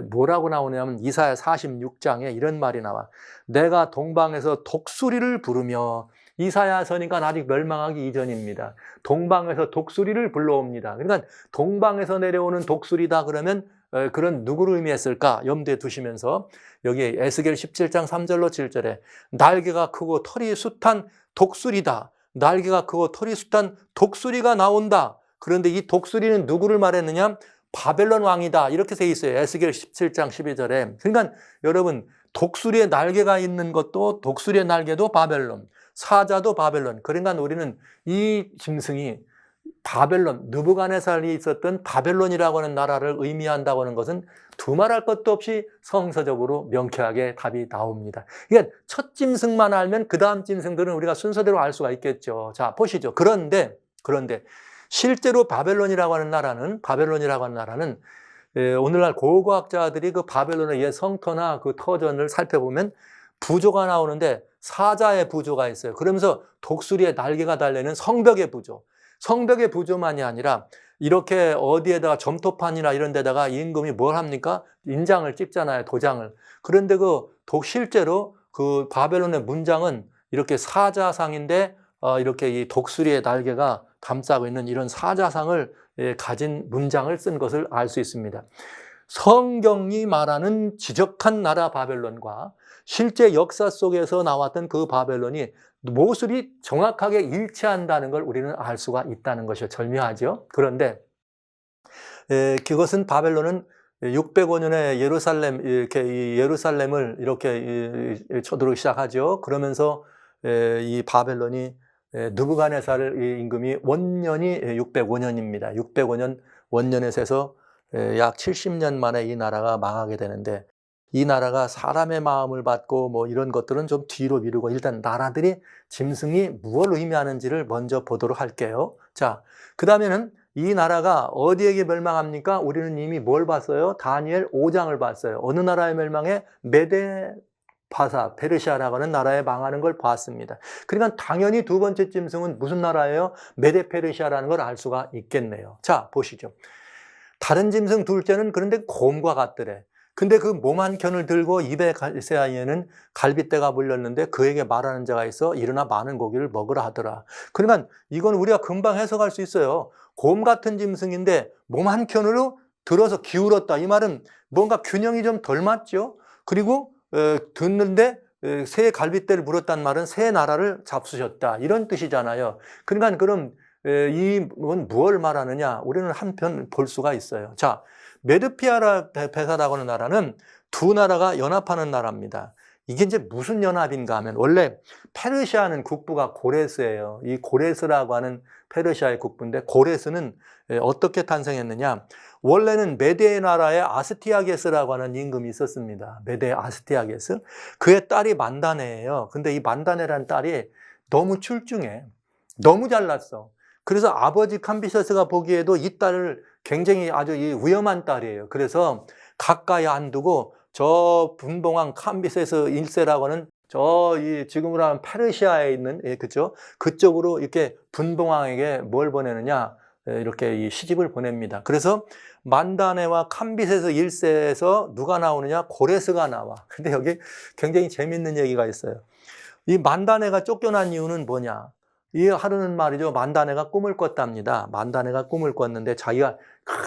[SPEAKER 1] 뭐라고 나오냐면 이사야 46장에 이런 말이 나와. 내가 동방에서 독수리를 부르며, 이사야서니까 아직 멸망하기 이전입니다. 동방에서 독수리를 불러옵니다. 그러니까 동방에서 내려오는 독수리다 그러면 그런 누구를 의미했을까 염두에 두시면서 여기 에스겔 17장 3절로 7절에 날개가 크고 털이 숱한 독수리다. 날개가 크고 털이 숱한 독수리가 나온다. 그런데 이 독수리는 누구를 말했느냐? 바벨론 왕이다. 이렇게 돼 있어요. 에스겔 17장 12절에. 그러니까 여러분 독수리의 날개가 있는 것도 독수리의 날개도 바벨론, 사자도 바벨론. 그러니까 우리는 이 짐승이 바벨론, 느부갓네살이 있었던 바벨론이라고 하는 나라를 의미한다고 하는 것은 두말할 것도 없이 성서적으로 명쾌하게 답이 나옵니다. 그러니까 첫 짐승만 알면 그 다음 짐승들은 우리가 순서대로 알 수가 있겠죠. 자, 보시죠. 그런데 실제로 바벨론이라고 하는 나라는 오늘날 고고학자들이 그 바벨론의 옛 성터나 그 터전을 살펴보면 부조가 나오는데 사자의 부조가 있어요. 그러면서 독수리의 날개가 달려있는 성벽의 부조. 성벽의 부조만이 아니라 이렇게 어디에다가 점토판이나 이런 데다가 임금이 뭘 합니까? 인장을 찍잖아요. 도장을. 그런데 실제로 그 바벨론의 문장은 이렇게 사자상인데 이렇게 이 독수리의 날개가 감싸고 있는 이런 사자상을 가진 문장을 쓴 것을 알 수 있습니다. 성경이 말하는 지적한 나라 바벨론과 실제 역사 속에서 나왔던 그 바벨론이 모습이 정확하게 일치한다는 걸 우리는 알 수가 있다는 것이 절묘하죠. 그런데 그것은 바벨론은 605년에 예루살렘을 이렇게 쳐들어오기 시작하죠. 그러면서 이 바벨론이 느부갓네살 임금이 원년이 605년입니다. 605년 원년에 세서 약 70년 만에 이 나라가 망하게 되는데, 이 나라가 사람의 마음을 받고 뭐 이런 것들은 좀 뒤로 미루고 일단 나라들이 짐승이 무엇을 의미하는지를 먼저 보도록 할게요. 자, 그 다음에는 이 나라가 어디에게 멸망합니까? 우리는 이미 뭘 봤어요? 다니엘 5장을 봤어요. 어느 나라의 멸망에? 메데 바사, 페르시아라고 하는 나라에 망하는 걸 봤습니다. 그러니까 당연히 두 번째 짐승은 무슨 나라예요? 메데 페르시아라는 걸 알 수가 있겠네요. 자, 보시죠. 다른 짐승 둘째는 그런데 곰과 같더래. 근데 그 몸 한 켠을 들고 입에 사이에는 갈빗대가 물렸는데 그에게 말하는 자가 있어 일어나 많은 고기를 먹으라 하더라. 그러니까 이건 우리가 금방 해석할 수 있어요. 곰 같은 짐승인데 몸 한 켠으로 들어서 기울었다. 이 말은 뭔가 균형이 좀 덜 맞죠. 그리고 듣는데 새 갈빗대를 물었단 말은 새 나라를 잡수셨다. 이런 뜻이잖아요. 그러니까 그럼 이건 무엇을 말하느냐? 우리는 한편 볼 수가 있어요. 자, 메드피아라 베사라고 하는 나라는 두 나라가 연합하는 나라입니다. 이게 이제 무슨 연합인가 하면 원래 페르시아는 국부가 고레스예요. 이 고레스라고 하는 페르시아의 국부인데 고레스는 어떻게 탄생했느냐? 원래는 메데 나라의 아스티아게스라고 하는 임금이 있었습니다. 메데 아스티아게스. 그의 딸이 만다네예요. 근데 이 만다네라는 딸이 너무 출중해. 너무 잘났어. 그래서 아버지 캄비세스가 보기에도 이 딸을 굉장히 아주 위험한 딸이에요. 그래서 가까이 안 두고 저 분봉왕 캄비세스 1세라고 하는 지금으로 하면 페르시아에 있는, 그죠? 그쪽으로 이렇게 분봉왕에게 뭘 보내느냐? 이렇게 이 시집을 보냅니다. 그래서 만다네와 캄비세스 1세에서 누가 나오느냐? 고레스가 나와. 근데 여기 굉장히 재밌는 얘기가 있어요. 이 만다네가 쫓겨난 이유는 뭐냐? 이 하루는 말이죠. 만다네가 꿈을 꿨답니다. 만다네가 꿈을 꿨는데 자기가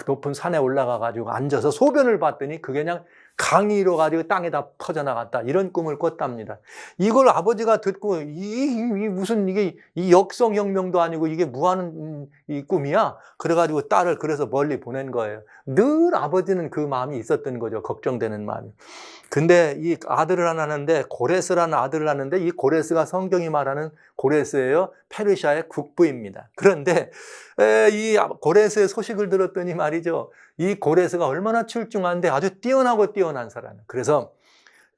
[SPEAKER 1] 높은 산에 올라가 가지고 앉아서 소변을 봤더니 그게 그냥 강이로 가지고 땅에다 퍼져나갔다. 이런 꿈을 꿨답니다. 이걸 아버지가 듣고 무슨 이게 이 역성혁명도 아니고 이게 뭐하는 이 꿈이야? 그래가지고 딸을 그래서 멀리 보낸 거예요. 늘 아버지는 그 마음이 있었던 거죠. 걱정되는 마음이. 근데 이 아들을 하나 낳는데 고레스라는 아들을 낳는데 이 고레스가 성경이 말하는 고레스예요. 페르시아의 국부입니다. 그런데 이 고레스의 소식을 들었더니 말이죠. 이 고레스가 얼마나 출중한데 아주 뛰어나고 뛰어난 사람이에요. 그래서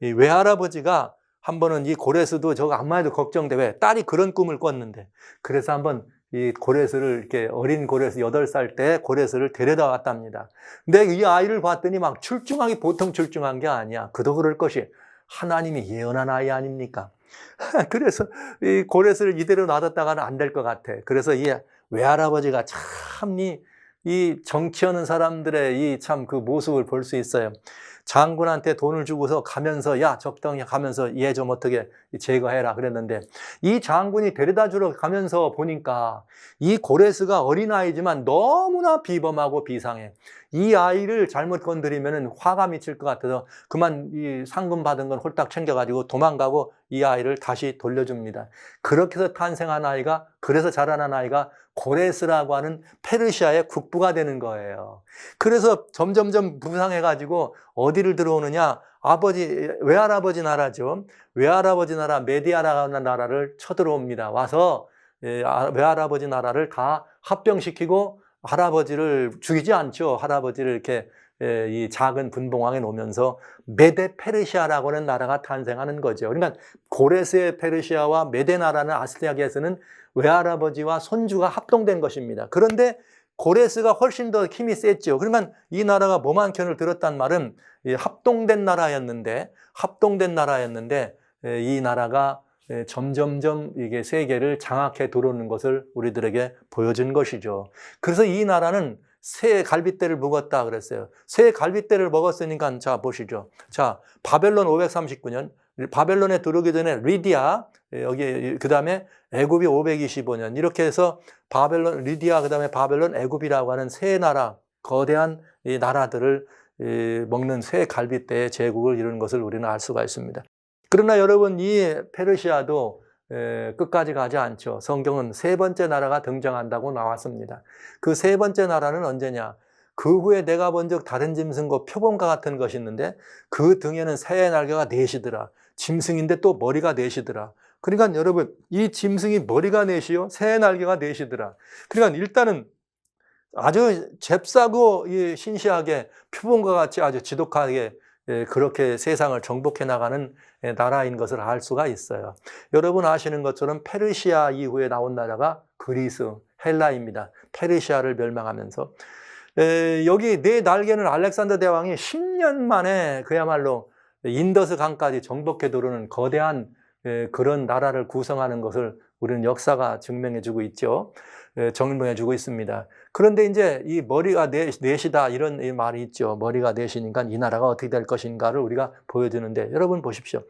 [SPEAKER 1] 이 외할아버지가 한 번은 이 고레스도 저거 안만 해도 걱정돼. 왜? 딸이 그런 꿈을 꿨는데. 그래서 한번 이 고레스를 이렇게 어린 고레스 8살 때 고레스를 데려다 왔답니다. 근데 이 아이를 봤더니 막 출중하기 보통 출중한 게 아니야. 그도 그럴 것이 하나님이 예언한 아이 아닙니까? 그래서 이 고레스를 이대로 놔뒀다가는 안 될 것 같아. 그래서 이 외할아버지가 참 이 정치하는 사람들의 이 참 그 모습을 볼 수 있어요. 장군한테 돈을 주고서 가면서 야 적당히 가면서 얘 좀 어떻게 제거해라 그랬는데 이 장군이 데려다 주러 가면서 보니까 이 고레스가 어린아이지만 너무나 비범하고 비상해. 이 아이를 잘못 건드리면 화가 미칠 것 같아서 그만 이 상금 받은 건 홀딱 챙겨가지고 도망가고 이 아이를 다시 돌려줍니다. 그렇게 해서 탄생한 아이가, 그래서 자라난 아이가 고레스라고 하는 페르시아의 국부가 되는 거예요. 그래서 점점점 부상해가지고 어디를 들어오느냐? 외할아버지 나라죠. 외할아버지 나라, 메디아라는 나라를 쳐들어옵니다. 와서 외할아버지 나라를 다 합병시키고 할아버지를 죽이지 않죠. 할아버지를 이렇게 이 작은 분봉왕에 놓으면서 메데 페르시아라고 하는 나라가 탄생하는 거죠. 그러니까 고레스의 페르시아와 메데 나라는 아스티아게스는 외할아버지와 손주가 합동된 것입니다. 그런데 고레스가 훨씬 더 힘이 셌죠. 그러면 이 나라가 몸한 편을 들었단 말은 합동된 나라였는데 이 나라가 점점점 이게 세계를 장악해 들어오는 것을 우리들에게 보여준 것이죠. 그래서 이 나라는 새 갈빗대를 먹었다 그랬어요. 새 갈빗대를 먹었으니까 자 보시죠. 자 바벨론 539년 바벨론에 들어오기 전에 리디아 여기 그다음에 애굽이 525년 이렇게 해서 바벨론 리디아 그다음에 바벨론 애굽이라고 하는 세 나라 거대한 이 나라들을 먹는 새 갈빗대의 제국을 이루는 것을 우리는 알 수가 있습니다. 그러나 여러분 이 페르시아도 끝까지 가지 않죠. 성경은 세 번째 나라가 등장한다고 나왔습니다. 그 세 번째 나라는 언제냐? 그 후에 내가 본 적 다른 짐승과 표범과 같은 것이 있는데 그 등에는 새의 날개가 넷이더라. 짐승인데 또 머리가 넷이더라. 그러니까 여러분 이 짐승이 머리가 넷이요 새의 날개가 넷이더라. 그러니까 일단은 아주 잽싸고 신시하게 표범과 같이 아주 지독하게 그렇게 세상을 정복해 나가는 나라인 것을 알 수가 있어요. 여러분 아시는 것처럼 페르시아 이후에 나온 나라가 그리스, 헬라입니다. 페르시아를 멸망하면서 여기 네 날개는 알렉산더 대왕이 10년 만에 그야말로 인더스 강까지 정복해 들어오는 거대한 그런 나라를 구성하는 것을 우리는 역사가 증명해주고 있죠. 증명해주고 있습니다. 그런데 이제 이 머리가 넷이다 이런 말이 있죠. 머리가 넷이니까 이 나라가 어떻게 될 것인가를 우리가 보여주는데 여러분 보십시오.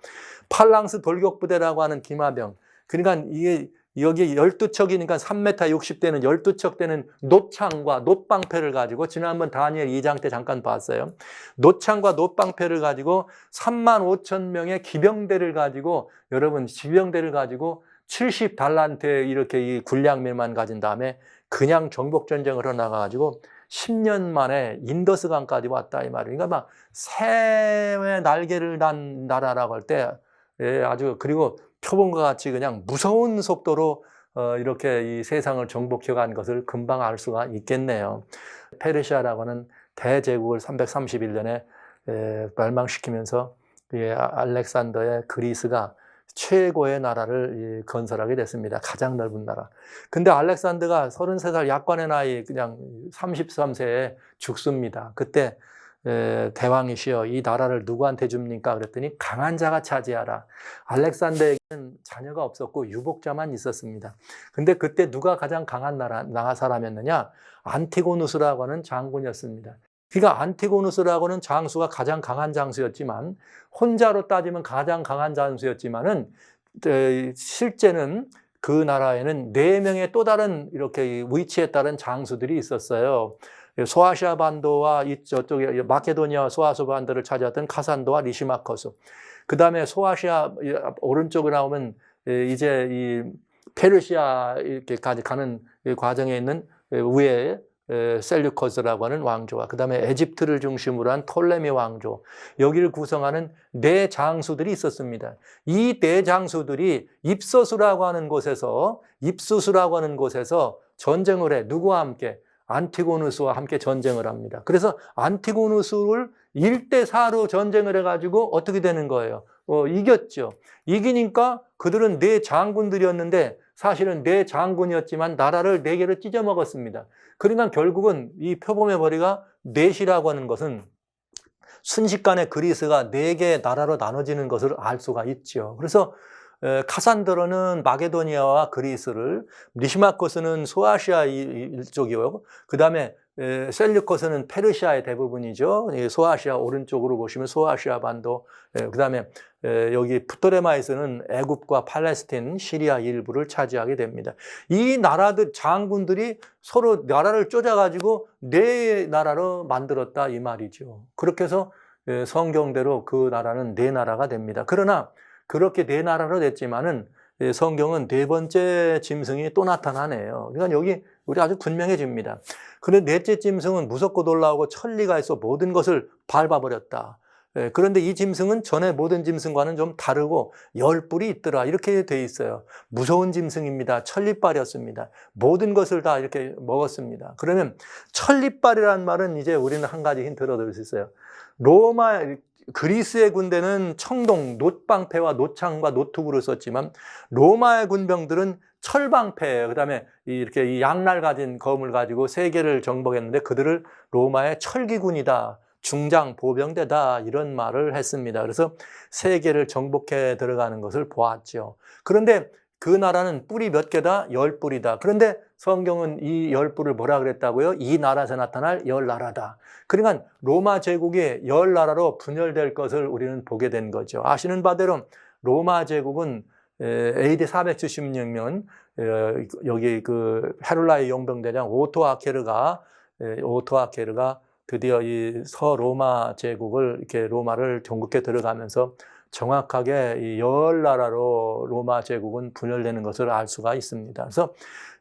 [SPEAKER 1] 팔랑스 돌격부대라고 하는 기마병. 그러니까 이게 여기 12척이니까 3m 60대는 12척 되는 놋창과 놋방패를 가지고 지난번 다니엘 2장 때 잠깐 봤어요. 놋창과 놋방패를 가지고 35,000명의 기병대를 가지고 여러분 기병대를 가지고 70달란트 이렇게 이 군량밀만 가진 다음에 그냥 정복전쟁을 해나가가지고 10년 만에 인더스강까지 왔다 이 말이에요. 그러니까 막 새의 날개를 단 나라라고 할 때 아주 그리고 표범과 같이 그냥 무서운 속도로 이렇게 이 세상을 정복해 간 것을 금방 알 수가 있겠네요. 페르시아라고 하는 대제국을 331년에 멸망시키면서 알렉산더의 그리스가 최고의 나라를 건설하게 됐습니다. 가장 넓은 나라. 근데 알렉산더가 33살 약관의 나이 그냥 33세에 죽습니다. 그때 대왕이시여 이 나라를 누구한테 줍니까? 그랬더니 강한 자가 차지하라. 알렉산더에게는 자녀가 없었고 유복자만 있었습니다. 근데 그때 누가 가장 강한 나라 사람이었느냐? 안티고누스라고 하는 장군이었습니다. 그러니까 안티고누스라고는 장수가 가장 강한 장수였지만 혼자로 따지면 가장 강한 장수였지만은 실제는 그 나라에는 4명의 또 다른 이렇게 위치에 따른 장수들이 있었어요. 소아시아 반도와 저쪽에 마케도니아 소아시아 반도를 차지했던 카산도와 리시마커스. 그 다음에 소아시아 오른쪽으로 나오면 이제 이 페르시아 이렇게까지 가는 과정에 있는 위에 셀류커스라고 하는 왕조와 그 다음에 에집트를 중심으로 한 톨레미 왕조 여기를 구성하는 4장수들이 있었습니다. 이 4장수들이 입소수라고 하는 곳에서 전쟁을 해. 누구와 함께? 안티고누스와 함께 전쟁을 합니다. 그래서 안티고누스를 1대4로 전쟁을 해가지고 어떻게 되는 거예요? 이겼죠. 이기니까 그들은 4장군들이었는데 사실은 4장군이었지만 나라를 4개로 찢어 먹었습니다. 그러니까 결국은 이 표범의 머리가 넷이라고 하는 것은 순식간에 그리스가 4개의 나라로 나눠지는 것을 알 수가 있죠. 그래서 카산드로는 마게도니아와 그리스를, 리시마코스는 소아시아 일쪽이요. 그 다음에 셀류커스는 페르시아의 대부분이죠. 소아시아 오른쪽으로 보시면 소아시아 반도, 그 다음에 여기 프토레마이스는 애굽과 팔레스틴, 시리아 일부를 차지하게 됩니다. 이 나라들 장군들이 서로 나라를 쪼개가지고 4나라로 만들었다 이 말이죠. 그렇게 해서 성경대로 그 나라는 4나라가 됩니다. 그러나 그렇게 4나라로 됐지만은 성경은 4번째 짐승이 또 나타나네요. 그러니까 여기 우리 아주 분명해집니다. 그런데 4째 짐승은 무섭고 놀라우고 천리가 있어 모든 것을 밟아버렸다. 그런데 이 짐승은 전에 모든 짐승과는 좀 다르고 10뿔이 있더라. 이렇게 돼 있어요. 무서운 짐승입니다. 천리빨이었습니다. 모든 것을 다 이렇게 먹었습니다. 그러면 천리빨이라는 말은 이제 우리는 한 가지 힌트를 얻을 수 있어요. 로마 그리스의 군대는 청동, 놋방패와 놋창과 노투구를 썼지만 로마의 군병들은 철방패, 그다음에 이렇게 이 양날 가진 검을 가지고 세계를 정복했는데 그들을 로마의 철기군이다, 중장 보병대다 이런 말을 했습니다. 그래서 세계를 정복해 들어가는 것을 보았죠. 그런데 그 나라는 뿔이 몇 개다? 10뿔이다. 그런데 성경은 이 10뿔을 뭐라 그랬다고요? 이 나라에서 나타날 10나라다. 그러니까 로마 제국이 10나라로 분열될 것을 우리는 보게 된 거죠. 아시는 바대로 로마 제국은 AD 476년 여기 그 헤룰라의 용병대장 오토 아케르가 드디어 이 서로마 제국을 이렇게 로마를 종국해 들어가면서 정확하게 이 10나라로 로마 제국은 분열되는 것을 알 수가 있습니다. 그래서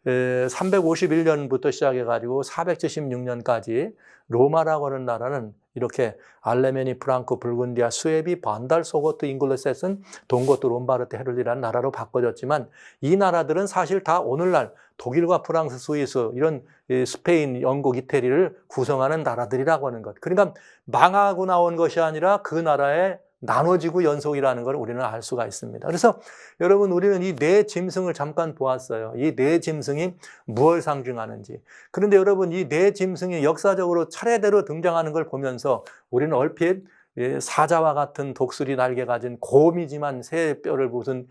[SPEAKER 1] 351년부터 시작해가지고 476년까지 로마라고 하는 나라는 이렇게 알레메니, 프랑크, 불군디아, 스웨비, 반달, 소고트, 잉글레셋은 동고트, 롬바르트, 헤를리라는 나라로 바꿔졌지만 이 나라들은 사실 다 오늘날 독일과 프랑스, 스위스 이런 스페인, 영국, 이태리를 구성하는 나라들이라고 하는 것. 그러니까 망하고 나온 것이 아니라 그 나라의 나눠지고 연속이라는 걸 우리는 알 수가 있습니다. 그래서 여러분 우리는 이 네 짐승을 잠깐 보았어요. 이 네 짐승이 무엇을 상징하는지. 그런데 여러분 이 네 짐승이 역사적으로 차례대로 등장하는 걸 보면서 우리는 얼핏 사자와 같은 독수리 날개 가진 곰이지만 새 뼈를 부순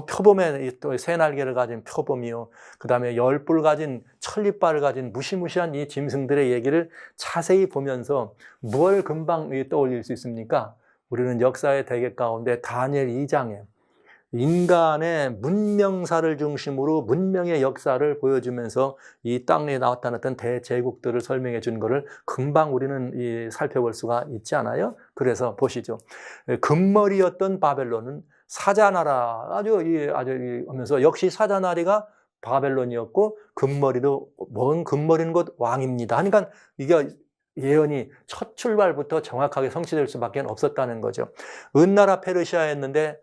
[SPEAKER 1] 표범의 또 새 날개를 가진 표범이요. 그 다음에 10뿔 가진 천리발을 가진 무시무시한 이 짐승들의 얘기를 자세히 보면서 뭘 금방 떠올릴 수 있습니까? 우리는 역사의 대계 가운데 다니엘 2장에 인간의 문명사를 중심으로 문명의 역사를 보여주면서 이 땅에 나타났던 대제국들을 설명해 준 것을 금방 우리는 살펴볼 수가 있지 않아요? 그래서 보시죠. 금머리였던 바벨론은 사자나라 하면서 역시 사자나리가 바벨론이었고 금머리도 뭔 금머리는 곧 왕입니다. 그러니까 이게 예언이 첫 출발부터 정확하게 성취될 수밖에 없었다는 거죠. 은나라 페르시아였는데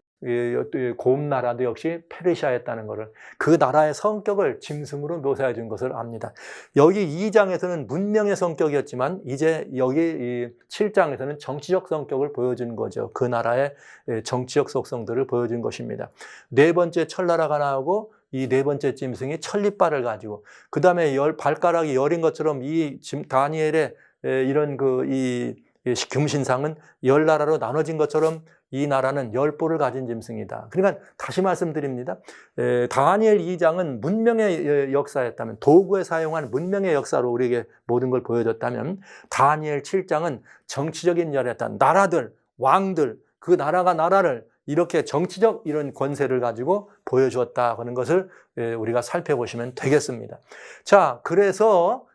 [SPEAKER 1] 곰나라도 역시 페르시아였다는 것을 그 나라의 성격을 짐승으로 묘사해 준 것을 압니다. 여기 2장에서는 문명의 성격이었지만 이제 여기 7장에서는 정치적 성격을 보여준 거죠. 그 나라의 정치적 속성들을 보여준 것입니다. 네 번째 철나라가 나오고 이 네 번째 짐승이 천리발을 가지고 그 다음에 발가락이 열인 것처럼 이 다니엘의 이런 이 금신상은 10나라로 나눠진 것처럼 이 나라는 10뿔을 가진 짐승이다. 그러니까 다시 말씀드립니다. 다니엘 2장은 문명의 역사였다면, 도구에 사용한 문명의 역사로 우리에게 모든 걸 보여줬다면, 다니엘 7장은 정치적인 열이었다. 나라들, 왕들, 그 나라가 나라를 이렇게 정치적 이런 권세를 가지고 보여주었다 하는 것을 우리가 살펴보시면 되겠습니다. 자, 그래서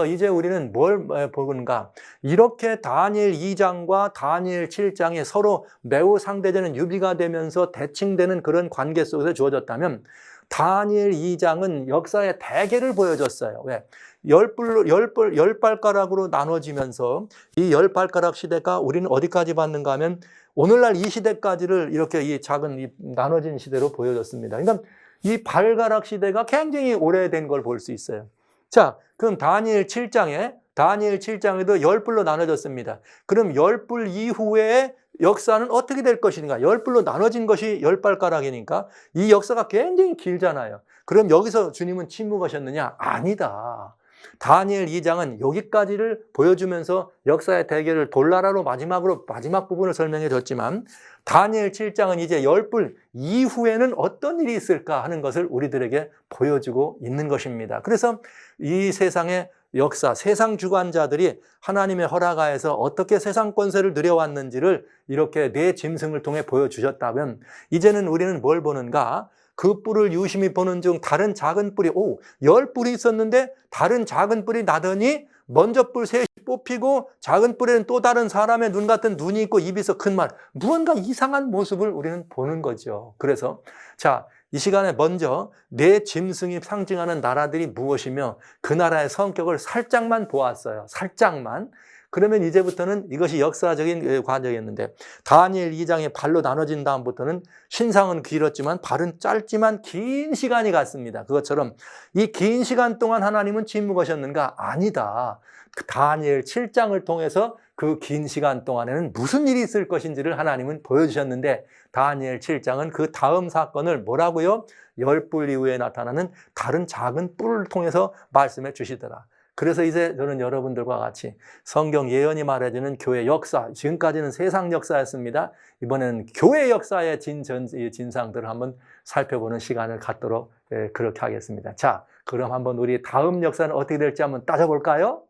[SPEAKER 1] 이제 우리는 뭘 보는가? 이렇게 다니엘 2장과 다니엘 7장이 서로 매우 상대되는 유비가 되면서 대칭되는 그런 관계 속에서 주어졌다면 다니엘 2장은 역사의 대계를 보여줬어요. 왜? 10발가락으로 나눠지면서 이 10발가락 시대가 우리는 어디까지 봤는가 하면 오늘날 이 시대까지를 이렇게 이 작은 나눠진 시대로 보여줬습니다. 그러니까 이 발가락 시대가 굉장히 오래된 걸 볼 수 있어요. 자, 그럼 다니엘 7장에도 10뿔로 나눠졌습니다. 그럼 10뿔 이후에 역사는 어떻게 될 것인가? 10뿔로 나눠진 것이 10발가락이니까 이 역사가 굉장히 길잖아요. 그럼 여기서 주님은 침묵하셨느냐? 아니다. 다니엘 2장은 여기까지를 보여주면서 역사의 대계를 돌나라로 마지막 부분을 설명해 줬지만 다니엘 7장은 이제 10뿔 이후에는 어떤 일이 있을까 하는 것을 우리들에게 보여주고 있는 것입니다. 그래서 이 세상의 역사, 세상 주관자들이 하나님의 허락하에서 어떻게 세상 권세를 누려왔는지를 이렇게 네 짐승을 통해 보여주셨다면 이제는 우리는 뭘 보는가? 그 뿔을 유심히 보는 중 다른 작은 뿔이 10뿔이 있었는데 다른 작은 뿔이 나더니 먼저 뿔 셋이 뽑히고 작은 뿔에는 또 다른 사람의 눈 같은 눈이 있고 입이 있어 큰 말. 무언가 이상한 모습을 우리는 보는 거죠. 그래서 자, 이 시간에 먼저 네 짐승이 상징하는 나라들이 무엇이며 그 나라의 성격을 살짝만 보았어요. 살짝만. 그러면 이제부터는 이것이 역사적인 과정이었는데 다니엘 2장의 발로 나눠진 다음부터는 신상은 길었지만 발은 짧지만 긴 시간이 갔습니다. 그것처럼 이 긴 시간 동안 하나님은 침묵하셨는가? 아니다. 그 다니엘 7장을 통해서 그 긴 시간 동안에는 무슨 일이 있을 것인지를 하나님은 보여주셨는데 다니엘 7장은 그 다음 사건을 뭐라고요? 열불 이후에 나타나는 다른 작은 뿔을 통해서 말씀해 주시더라. 그래서 이제 저는 여러분들과 같이 성경 예언이 말해주는 교회 역사, 지금까지는 세상 역사였습니다. 이번에는 교회 역사의 진상들을 한번 살펴보는 시간을 갖도록 그렇게 하겠습니다. 자, 그럼 한번 우리 다음 역사는 어떻게 될지 한번 따져볼까요?